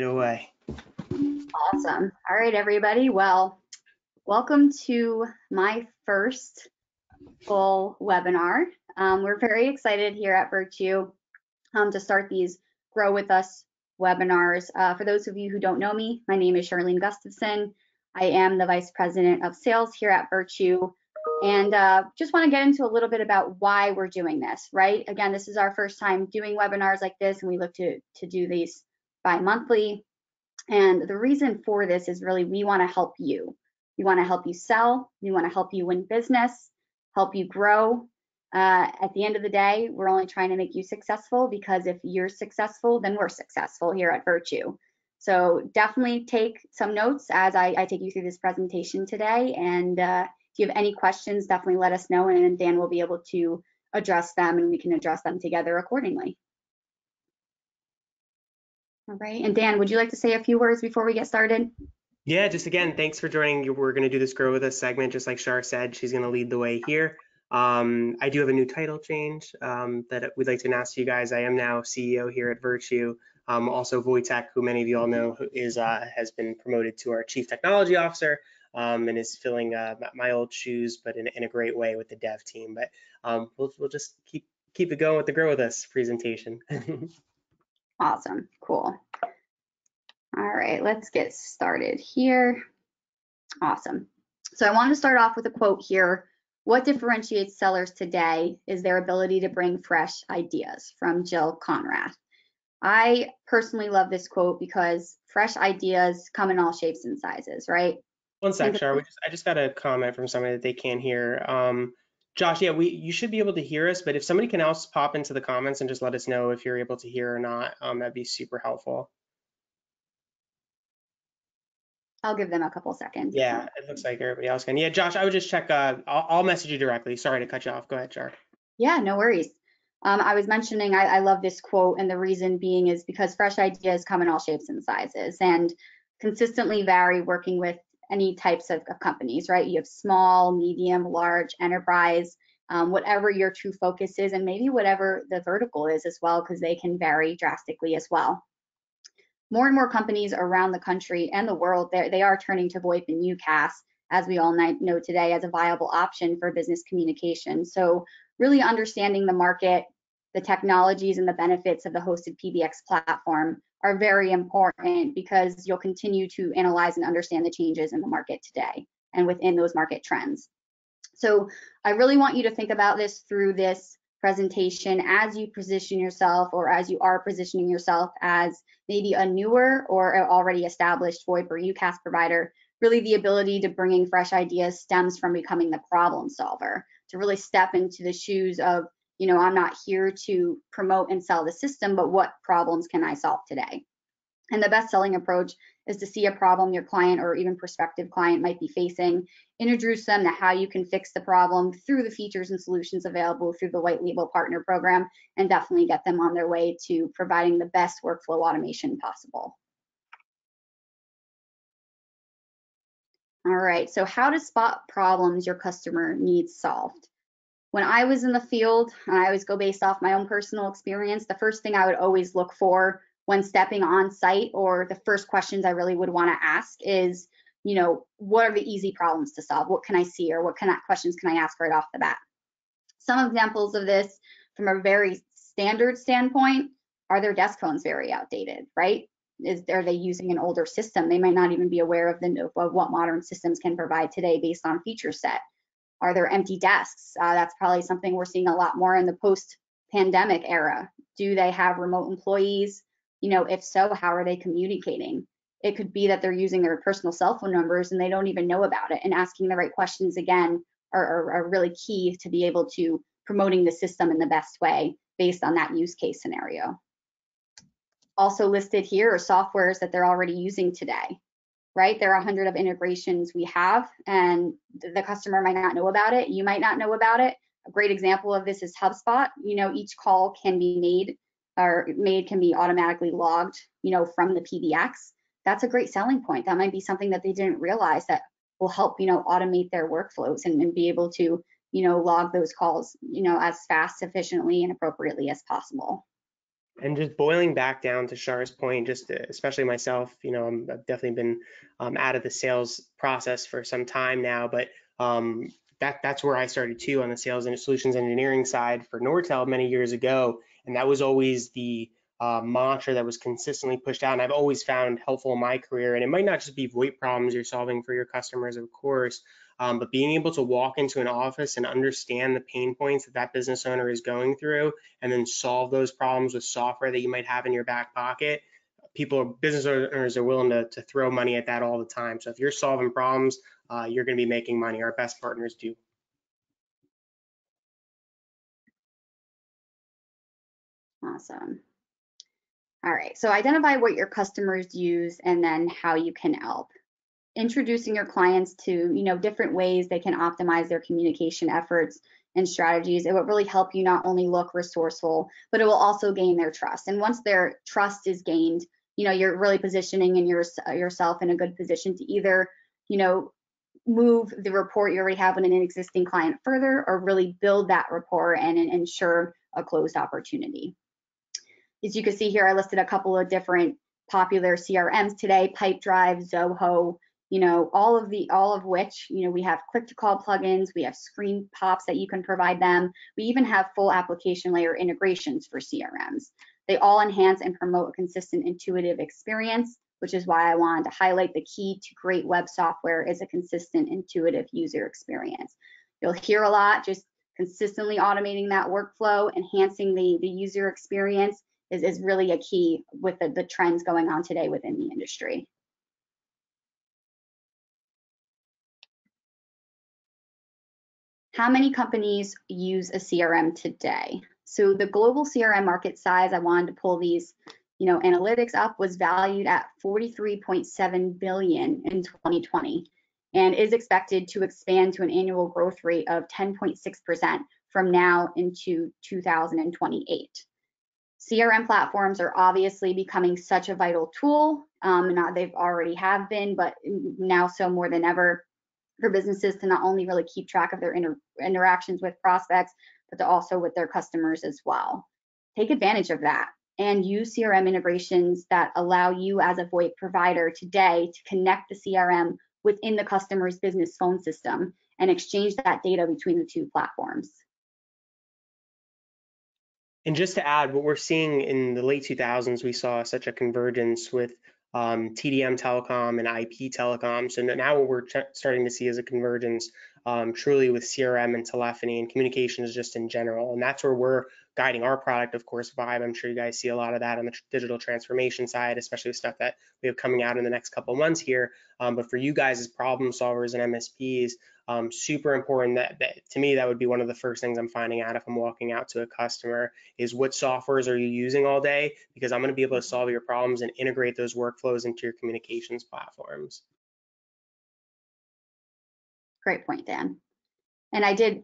Away. Awesome. All right, everybody. Well, welcome to my first full webinar. We're very excited here at Viirtue to start these Grow With Us webinars. For those of you who don't know me, my name is Charlene Gustafson. I am the Vice President of Sales here at Viirtue, and just want to get into a little bit about why we're doing this, right? Again, this is our first time doing webinars like this, and we look to do these bi-monthly. And the reason for this is really we want to help you. We want to help you sell. We want to help you win business, help you grow. At the end of the day, we're only trying to make you successful, because if you're successful, then we're successful here at Viirtue. So definitely take some notes as I take you through this presentation today. And if you have any questions, definitely let us know, and Dan will be able to address them, and we can address them together accordingly. All right, and Dan, would you like to say a few words before we get started? Yeah, just again, thanks for joining. We're going to do this Grow With Us segment, just like Shar said. She's going to lead the way here. I do have a new title change that we'd like to announce to you guys. I am now CEO here at Viirtue. Also, Wojtek, who many of you all know, has been promoted to our Chief Technology Officer and is filling my old shoes, but in a great way with the dev team. But we'll just keep it going with the Grow With Us presentation. Awesome, cool. All right, let's get started here. Awesome. So I want to start off with a quote here. What differentiates sellers today is their ability to bring fresh ideas, from Jill Konrath. I personally love this quote because fresh ideas come in all shapes and sizes, right? One sec, Shar. I just got a comment from somebody that they can't hear. Josh, yeah, you should be able to hear us, but if somebody can else pop into the comments and just let us know if you're able to hear or not, that'd be super helpful. I'll give them a couple seconds. Yeah, it looks like everybody else can. Yeah, Josh, I would just check. I'll message you directly. Sorry to cut you off. Go ahead, Shar. Yeah, no worries. I was mentioning I love this quote, and the reason being is because fresh ideas come in all shapes and sizes and consistently vary working with any types of companies, right? You have small, medium, large, enterprise, whatever your true focus is, and maybe whatever the vertical is as well, because they can vary drastically as well. More and more companies around the country and the world, they are turning to VoIP and UCaaS, as we all know today, as a viable option for business communication. So really understanding the market, the technologies, and the benefits of the hosted PBX platform are very important, because you'll continue to analyze and understand the changes in the market today and within those market trends. So I really want you to think about this through this presentation as you position yourself, or as you are positioning yourself as maybe a newer or already established VoIP or UCaaS provider. Really, the ability to bring in fresh ideas stems from becoming the problem solver, to really step into the shoes of, I'm not here to promote and sell the system, but what problems can I solve today? And the best selling approach is to see a problem your client or even prospective client might be facing, introduce them to how you can fix the problem through the features and solutions available through the white label partner program, and definitely get them on their way to providing the best workflow automation possible. All right, so how to spot problems your customer needs solved. When I was in the field, and I always go based off my own personal experience, the first thing I would always look for when stepping on site, or the first questions I really would want to ask is, what are the easy problems to solve? What can I see, or what questions can I ask right off the bat? Some examples of this from a very standard standpoint: are their desk phones very outdated, right? Are they using an older system? They might not even be aware of what modern systems can provide today based on feature set. Are there empty desks? That's probably something we're seeing a lot more in the post-pandemic era. Do they have remote employees? If so, how are they communicating? It could be that they're using their personal cell phone numbers and they don't even know about it, and asking the right questions again are really key to be able to promoting the system in the best way based on that use case scenario. Also listed here are softwares that they're already using today, right? There are 100 of integrations we have, and the customer might not know about it. You might not know about it. A great example of this is HubSpot. Each call can be made can be automatically logged, from the PBX. That's a great selling point. That might be something that they didn't realize that will help, automate their workflows and be able to, log those calls, as fast, efficiently, and appropriately as possible. And just boiling back down to Shar's point, just especially myself, I've definitely been out of the sales process for some time now, but that's where I started too, on the sales and solutions engineering side for Nortel many years ago. And that was always the mantra that was consistently pushed out. And I've always found helpful in my career. And it might not just be VoIP problems you're solving for your customers, of course, but being able to walk into an office and understand the pain points that that business owner is going through, and then solve those problems with software that you might have in your back pocket. Business owners are willing to throw money at that all the time. So if you're solving problems, you're going to be making money. Our best partners do. Awesome. All right, so identify what your customers use and then how you can help. Introducing your clients to different ways they can optimize their communication efforts and strategies. It will really help you not only look resourceful, but it will also gain their trust. And once their trust is gained, you're really positioning yourself in a good position to either move the rapport you already have with an existing client further, or really build that rapport and ensure a closed opportunity. As you can see here, I listed a couple of different popular CRMs today: Pipedrive, Zoho, all of which, we have click to call plugins, we have screen pops that you can provide them. We even have full application layer integrations for CRMs. They all enhance and promote a consistent, intuitive experience, which is why I wanted to highlight the key to great web software is a consistent, intuitive user experience. You'll hear a lot, just consistently automating that workflow, enhancing the user experience is really a key with the trends going on today within the industry. How many companies use a CRM today? So the global CRM market size, I wanted to pull these, analytics up, was valued at $43.7 billion in 2020 and is expected to expand to an annual growth rate of 10.6% from now into 2028. CRM platforms are obviously becoming such a vital tool. They've already have been, but now so more than ever, for businesses to not only really keep track of their interactions with prospects, but to also with their customers as well. Take advantage of that and use CRM integrations that allow you as a VoIP provider today to connect the CRM within the customer's business phone system and exchange that data between the two platforms. And just to add, what we're seeing in the late 2000s, we saw such a convergence with TDM telecom and IP telecom. So now what we're starting to see is a convergence truly with CRM and telephony and communications just in general. And that's where we're guiding our product, of course, Vibe. I'm sure you guys see a lot of that on the digital transformation side, especially with stuff that we have coming out in the next couple of months here. But for you guys as problem solvers and MSPs, super important that to me, that would be one of the first things I'm finding out if I'm walking out to a customer is what softwares are you using all day? Because I'm going to be able to solve your problems and integrate those workflows into your communications platforms. Great point, Dan. And I did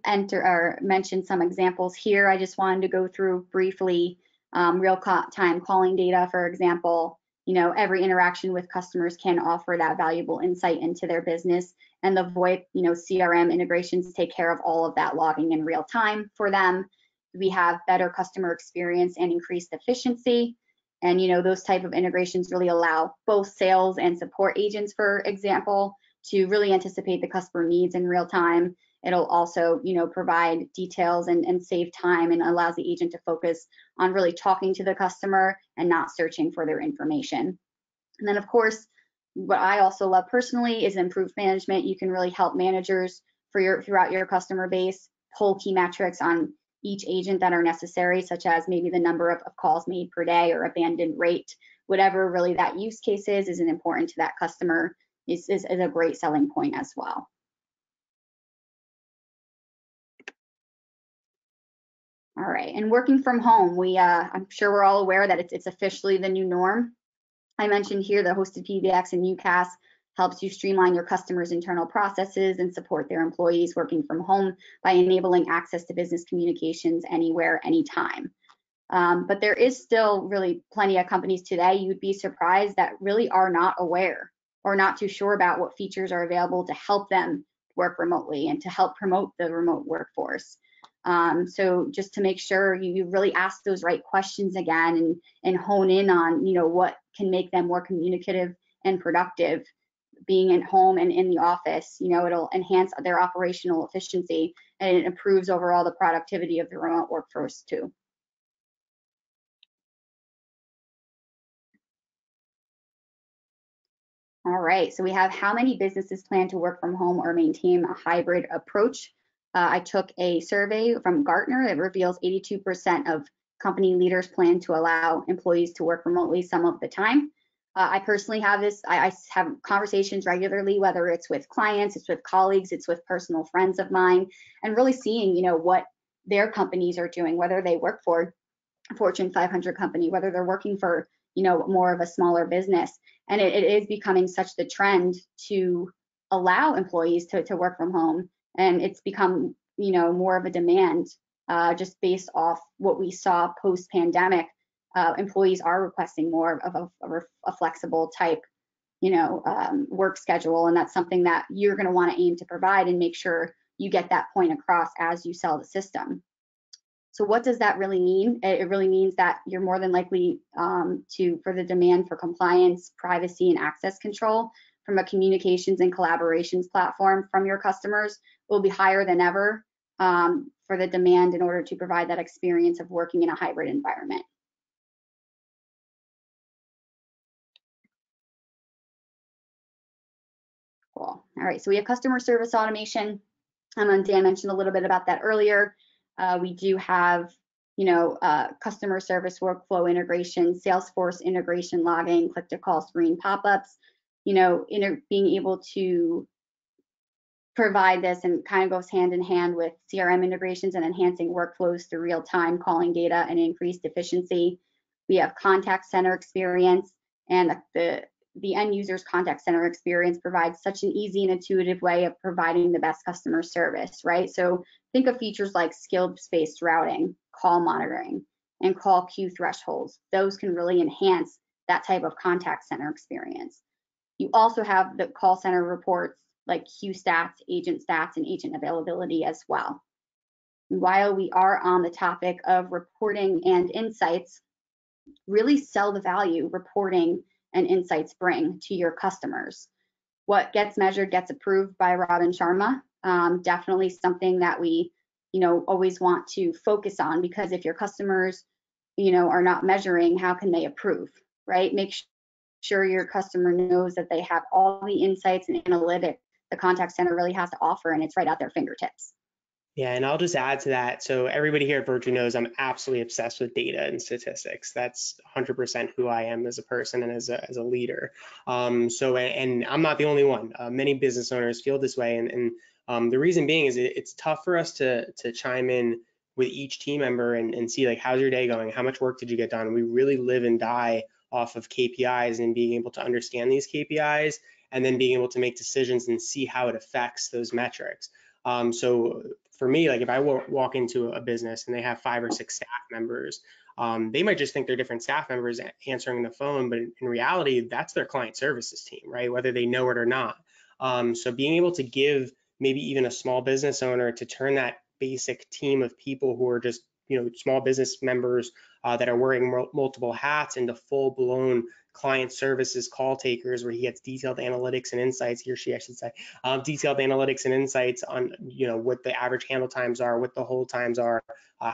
mention some examples here. I just wanted to go through briefly real-time calling data, for example. Every interaction with customers can offer that valuable insight into their business, and the VoIP, CRM integrations take care of all of that logging in real time for them. We have better customer experience and increased efficiency. And those type of integrations really allow both sales and support agents, for example, to really anticipate the customer needs in real time. It'll also, provide details and save time, and allows the agent to focus on really talking to the customer and not searching for their information. And then, of course, what I also love personally is improved management. You can really help managers throughout your customer base pull key metrics on each agent that are necessary, such as maybe the number of calls made per day or abandoned rate. Whatever really that use case is important to that customer is a great selling point as well. All right, and working from home, I'm sure we're all aware that it's officially the new norm. I mentioned here the hosted PBX and UCaaS helps you streamline your customers' internal processes and support their employees working from home by enabling access to business communications anywhere, anytime. But there is still really plenty of companies today, you'd be surprised, that really are not aware or not too sure about what features are available to help them work remotely and to help promote the remote workforce. So just to make sure you really ask those right questions again and hone in on, what can make them more communicative and productive being at home and in the office. It'll enhance their operational efficiency and it improves overall the productivity of the remote workforce too. All right, so we have how many businesses plan to work from home or maintain a hybrid approach. I took a survey from Gartner that reveals 82% of company leaders plan to allow employees to work remotely some of the time. I personally have this, I have conversations regularly, whether it's with clients, it's with colleagues, it's with personal friends of mine, and really seeing, what their companies are doing, whether they work for a Fortune 500 company, whether they're working for, more of a smaller business. And it is becoming such the trend to allow employees to work from home. And it's become, more of a demand just based off what we saw post-pandemic. Employees are requesting more of a flexible type, work schedule. And that's something that you're going to want to aim to provide and make sure you get that point across as you sell the system. So what does that really mean? It really means that you're more than likely for the demand for compliance, privacy, and access control from a communications and collaborations platform from your customers will be higher than ever for the demand in order to provide that experience of working in a hybrid environment. Cool. All right, so we have customer service automation. Dan mentioned a little bit about that earlier. We do have, customer service workflow integration, Salesforce integration logging, click-to-call screen pop-ups, being able to provide this, and kind of goes hand in hand with CRM integrations and enhancing workflows through real-time calling data and increased efficiency. We have contact center experience, and the end user's contact center experience provides such an easy and intuitive way of providing the best customer service, right? So think of features like skill-based routing, call monitoring, and call queue thresholds. Those can really enhance that type of contact center experience. You also have the call center reports like queue stats, agent stats, and agent availability as well. And while we are on the topic of reporting and insights, really sell the value reporting and insights bring to your customers. What gets measured gets approved by Robin Sharma. Definitely something that we, always want to focus on, because if your customers, are not measuring, how can they approve, right? Make sure your customer knows that they have all the insights and analytics the contact center really has to offer, and it's right at their fingertips. Yeah, and I'll just add to that. So everybody here at Viirtue knows I'm absolutely obsessed with data and statistics. That's 100% who I am as a person and as a leader. And I'm not the only one. Many business owners feel this way, and the reason being is it's tough for us to chime in with each team member and see, like, how's your day going? How much work did you get done? We really live and die off of KPIs, and being able to understand these KPIs and then being able to make decisions and see how it affects those metrics. So for me, like, if I walk into a business and they have 5 or 6 staff members, they might just think they're different staff members answering the phone, but in reality, that's their client services team, right? Whether they know it or not. So being able to give maybe even a small business owner to turn that basic team of people who are just, small business members that are wearing multiple hats into full-blown client services call takers, where he gets detailed analytics and insights, he or she, I should say, detailed analytics and insights on, what the average handle times are, what the hold times are,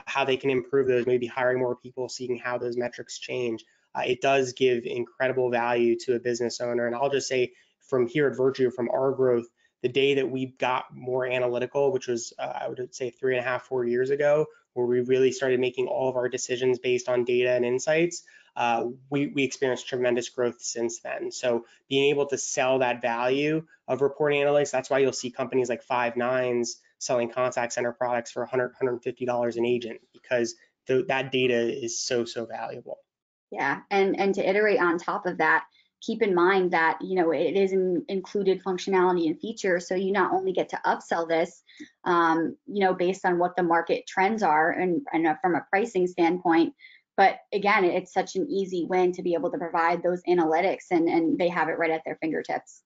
how they can improve those, maybe hiring more people, seeing how those metrics change. It does give incredible value to a business owner. And I'll just say, from here at Viirtue, from our growth, the day that we got more analytical, which was, I would say 3.5, 4 years ago, where we really started making all of our decisions based on data and insights, we experienced tremendous growth since then. So being able to sell that value of reporting analytics, that's why you'll see companies like Five9 selling contact center products for $100, $150 an agent, because that data is so valuable. Yeah, and to iterate on top of that, keep in mind that, it is an included functionality and feature. So you not only get to upsell this, based on what the market trends are and from a pricing standpoint, but again, it's such an easy win to be able to provide those analytics, and they have it right at their fingertips.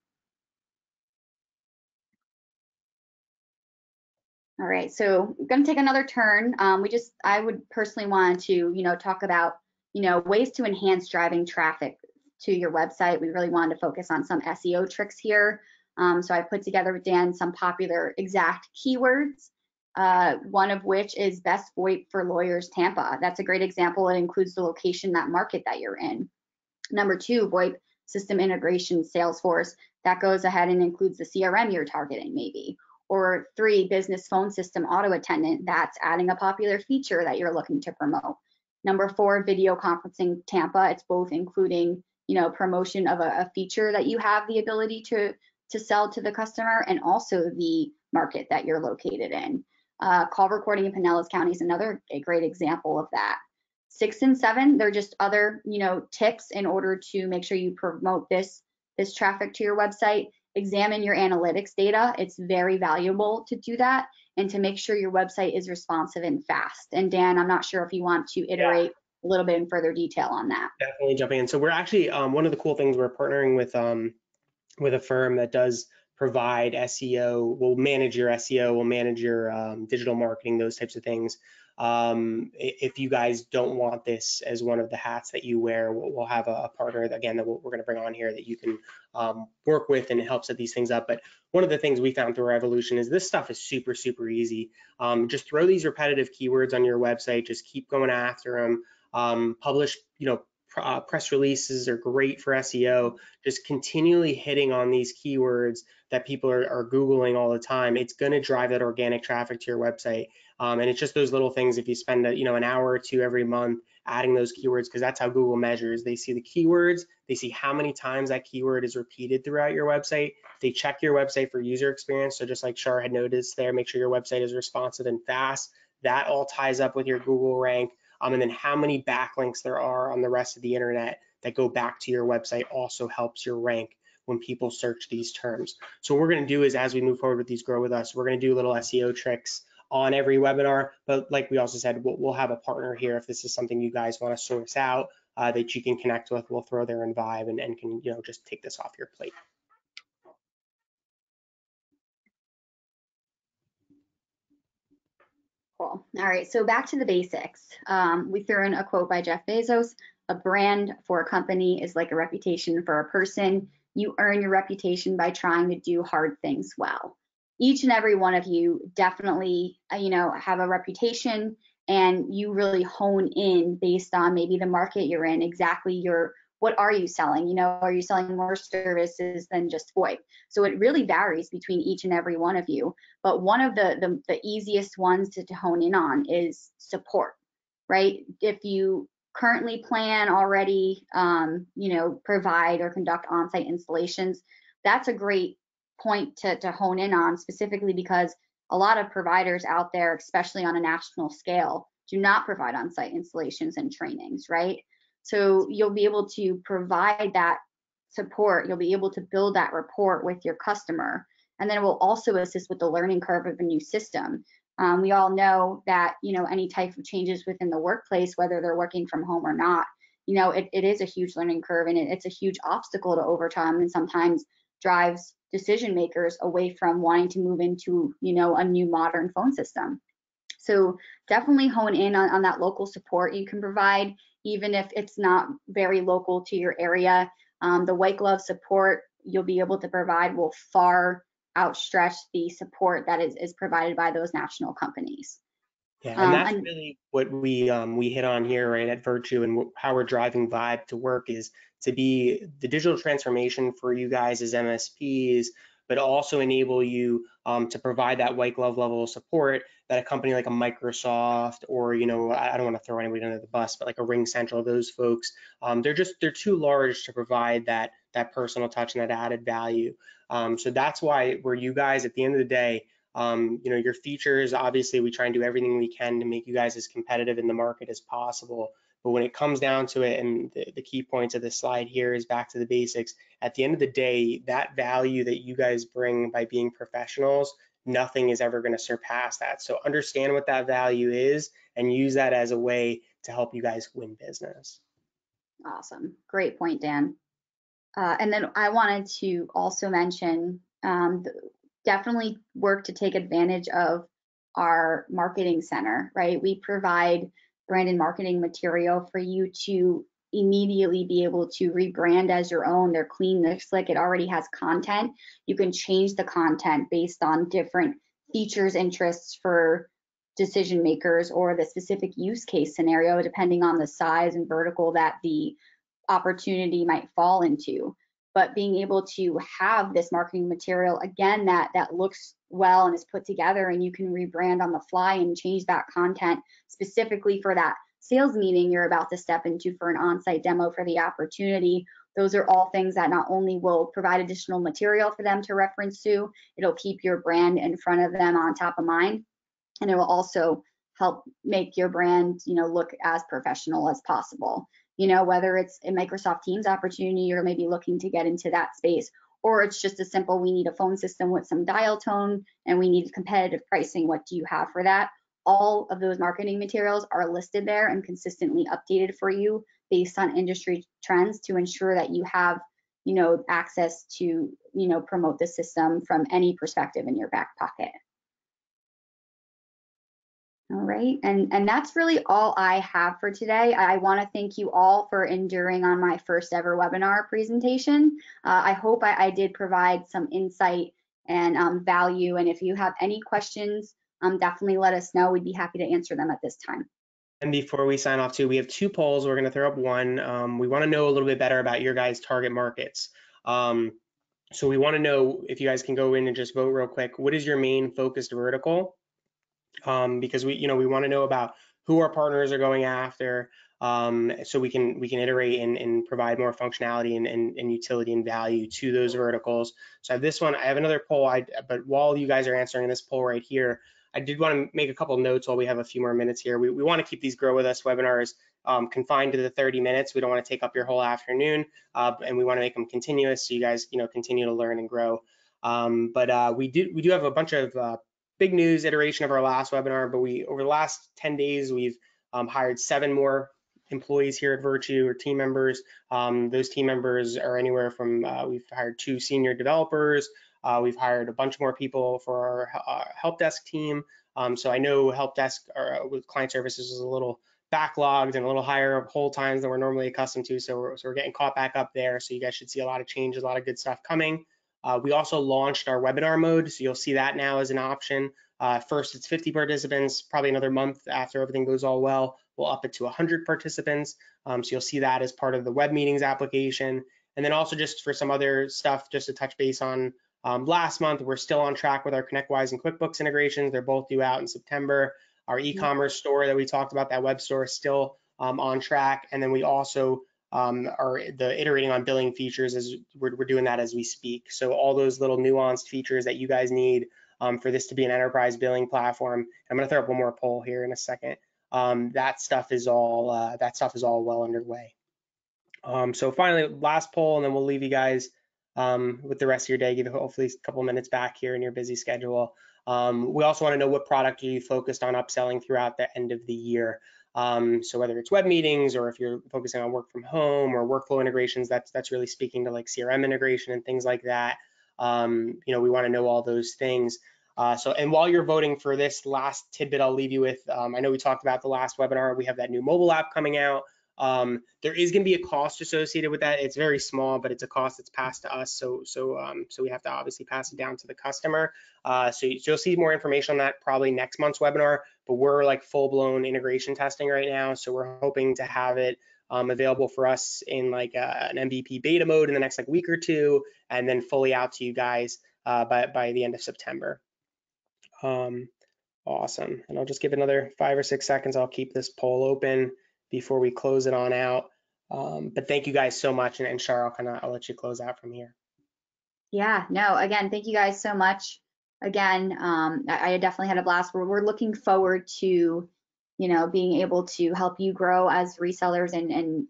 All right, so I'm going to take another turn. I would personally want to, talk about, ways to enhance driving traffic to your website. We really wanted to focus on some SEO tricks here. So I put together with Dan some popular exact keywords, one of which is best VoIP for lawyers Tampa. That's a great example. It includes the location, that market that you're in. Number two, VoIP system integration, Salesforce. That goes ahead and includes the CRM you're targeting maybe. Or three, business phone system auto attendant. That's adding a popular feature that you're looking to promote. Number four, video conferencing Tampa. It's both including, promotion of a feature that you have the ability to sell to the customer, and also the market that you're located in. Call recording in Pinellas County is another great example of that. 6 and 7, they're just other, tips in order to make sure you promote this traffic to your website. Examine your analytics data. It's very valuable to do that, and to make sure your website is responsive and fast. And Dan, I'm not sure if you want to iterate a little bit in further detail on that. Definitely jumping in. So we're actually, one of the cool things, we're partnering with a firm that does provide SEO, will manage your SEO, will manage your digital marketing, those types of things. If you guys don't want this as one of the hats that you wear, we'll have a partner that, again, that we're going to bring on here that you can work with, and it helps set these things up. But one of the things we found through our evolution is this stuff is super, super easy. Just throw these repetitive keywords on your website, just keep going after them, publish, press releases are great for SEO. Just continually hitting on these keywords that people are Googling all the time. It's going to drive that organic traffic to your website. And it's just those little things. If you spend an hour or two every month adding those keywords, because that's how Google measures. They see the keywords, they see how many times that keyword is repeated throughout your website. They check your website for user experience. So just like Shar had noticed there, make sure your website is responsive and fast. That all ties up with your Google rank. And then how many backlinks there are on the rest of the internet that go back to your website also helps your rank when people search these terms. So what we're going to do is, as we move forward with these Grow With Us, we're going to do little SEO tricks on every webinar. But like we also said, we'll have a partner here if this is something you guys want to source out that you can connect with. We'll throw there in Vibe and can just take this off your plate. Cool. All right, so back to the basics. We threw in a quote by Jeff Bezos: "A brand for a company is like a reputation for a person. You earn your reputation by trying to do hard things well." Each and every one of you definitely, have a reputation, and you really hone in based on maybe the market you're in, exactly what are you selling? Are you selling more services than just VoIP? So it really varies between each and every one of you. But one of the easiest ones to hone in on is support, right? If you currently plan already, provide or conduct on-site installations, that's a great point to hone in on, specifically because a lot of providers out there, especially on a national scale, do not provide on-site installations and trainings, right? So you'll be able to provide that support. You'll be able to build that rapport with your customer, and then it will also assist with the learning curve of a new system. We all know that any type of changes within the workplace, whether they're working from home or not, it is a huge learning curve, and it's a huge obstacle to overcome, and sometimes drives decision makers away from wanting to move into a new modern phone system. So definitely hone in on that local support you can provide, even if it's not very local to your area. The white glove support you'll be able to provide will far outstretch the support that is provided by those national companies. Yeah, and that's really what we hit on here, right, at Viirtue, and how we're driving Vibe to work is to be the digital transformation for you guys as MSPs, but also enable you to provide that white glove level of support that a company like a Microsoft, or I don't want to throw anybody under the bus, but like a Ring Central, those folks, they're too large to provide that personal touch and that added value. So that's why we're you guys at the end of the day. Your features, obviously we try and do everything we can to make you guys as competitive in the market as possible. But when it comes down to it, and the key points of this slide here is back to the basics. At the end of the day, that value that you guys bring by being professionals, nothing is ever going to surpass that. So understand what that value is and use that as a way to help you guys win business. Awesome. Great point, Dan. And then I wanted to also mention, definitely work to take advantage of our marketing center, right? We provide brand and marketing material for you to immediately be able to rebrand as your own. They're clean, they're slick, it already has content. You can change the content based on different features, interests for decision makers or the specific use case scenario, depending on the size and vertical that the opportunity might fall into. But being able to have this marketing material, again, that looks well and is put together, and you can rebrand on the fly and change that content specifically for that sales meeting you're about to step into for an on-site demo for the opportunity. Those are all things that not only will provide additional material for them to reference to, it'll keep your brand in front of them on top of mind, and it will also help make your brand, look as professional as possible. Whether it's a Microsoft Teams opportunity, you're maybe looking to get into that space, or it's just a simple, we need a phone system with some dial tone and we need competitive pricing. What do you have for that? All of those marketing materials are listed there and consistently updated for you based on industry trends to ensure that you have, access to, promote the system from any perspective in your back pocket. All right, and that's really all I have for today. I want to thank you all for enduring on my first ever webinar presentation. I hope I did provide some insight and value, and if you have any questions, definitely let us know. We'd be happy to answer them at this time. And before we sign off too, we have 2 polls. We're going to throw up one. We want to know a little bit better about your guys' target markets. So we want to know if you guys can go in and just vote real quick. What is your main focused vertical? Because we want to know about who our partners are going after, so we can iterate and provide more functionality and utility and value to those verticals. So I have this one. I have another poll. But while you guys are answering this poll right here, I did want to make a couple of notes while we have a few more minutes here. We want to keep these Grow With Us webinars confined to the 30 minutes. We don't want to take up your whole afternoon, and we want to make them continuous so you guys continue to learn and grow. But we do have a bunch of big news iteration of our last webinar, but over the last 10 days, we've hired 7 more employees here at Viirtue, or team members. Those team members are anywhere from, we've hired 2 senior developers, we've hired a bunch more people for our help desk team. So I know help desk with client services is a little backlogged and a little higher hold times than we're normally accustomed to. So we're getting caught back up there. So you guys should see a lot of changes, a lot of good stuff coming. We also launched our webinar mode, so you'll see that now as an option. First, it's 50 participants. Probably another month after everything goes all well, we'll up it to 100 participants. So you'll see that as part of the web meetings application. And then also just for some other stuff, just to touch base on last month, we're still on track with our ConnectWise and QuickBooks integrations. They're both due out in September. Our e-commerce store that we talked about, that web store, is still on track. And then we also are iterating on billing features as we're doing that as we speak. So all those little nuanced features that you guys need for this to be an enterprise billing platform. I'm going to throw up one more poll here in a second. That stuff is all well underway. So finally, last poll, and then we'll leave you guys with the rest of your day. Give you hopefully a couple minutes back here in your busy schedule. We also want to know what product are you focused on upselling throughout the end of the year. So whether it's web meetings, or if you're focusing on work from home or workflow integrations, that's really speaking to like CRM integration and things like that. We want to know all those things. And while you're voting for this last tidbit, I'll leave you with, I know we talked about the last webinar, we have that new mobile app coming out. There is going to be a cost associated with that. It's very small, but it's a cost that's passed to us. So we have to obviously pass it down to the customer. So you'll see more information on that probably next month's webinar, but we're like full-blown integration testing right now. So we're hoping to have it available for us in like an MVP beta mode in the next like week or 2, and then fully out to you guys by the end of September. Awesome. And I'll just give another 5 or 6 seconds. I'll keep this poll open before we close it on out. But thank you guys so much. And Char, I'll let you close out from here. Yeah, no, again, thank you guys so much. Again, I definitely had a blast. We're looking forward to, being able to help you grow as resellers and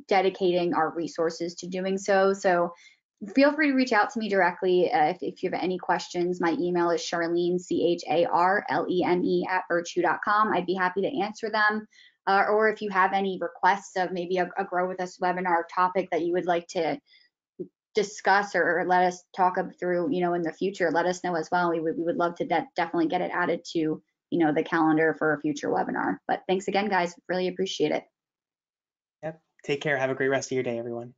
dedicating our resources to doing so. So feel free to reach out to me directly if you have any questions. My email is Charlene, CHARLENE @Viirtue.com. I'd be happy to answer them. Or if you have any requests of maybe a Grow With Us webinar topic that you would like to discuss or let us talk through, in the future, let us know as well. We would love to definitely get it added to, the calendar for a future webinar. But thanks again, guys. Really appreciate it. Yep. Take care. Have a great rest of your day, everyone.